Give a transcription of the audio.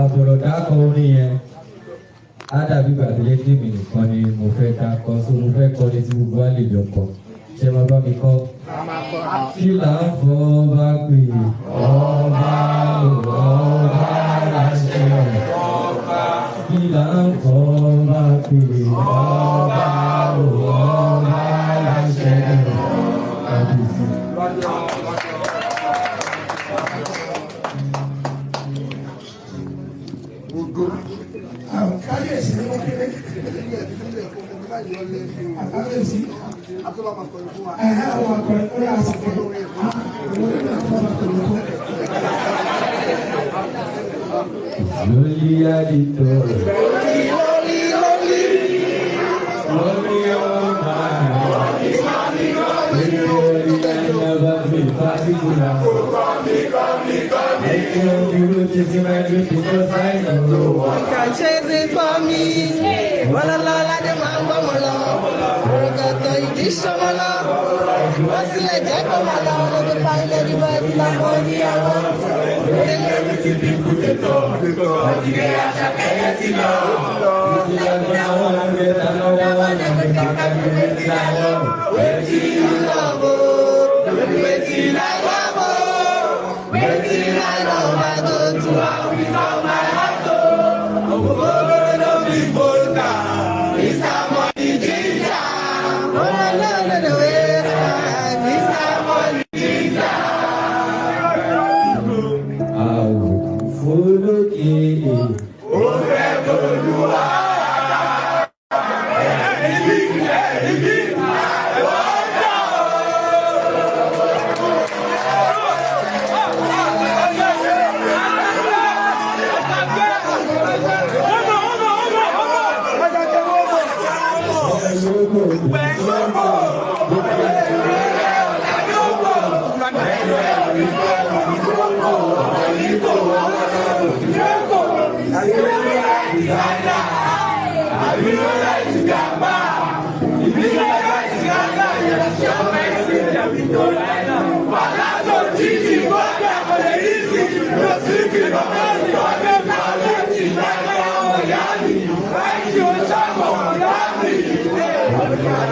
Àbọ̀rọ̀dá kan orin yẹn á dàbí gbàgbé tí mi nìkan ni mo fẹ́ dá kọ so mo fẹ́ kọ́ ní tí gbogbo wa lè jọ kọ ṣé máa bá mi kọ́. Kí là ń fọ́ bá pè ọba ọba láṣẹ kí là ń fọ́ bá pè ọba ọba láṣẹ kábíyèsí. Kábíyèsí ni wọ́n kéré. Kábíyèsí. Àwọn akọrin kórè àsìkò. Lórí àdìtò. Lórí ọmọ lórí ẹ̀yẹ́bá fi fásitìlá. Can chase it for me. Wala la la de mambo mala. Rogato idisha mala. Wasile jako mala. Logo paile di badi la bodi awa. Waiting I know I go to Africa, my heart. Oh, no, big bolta. It's a money ginger. Oh, no, way. It's a money ginger. I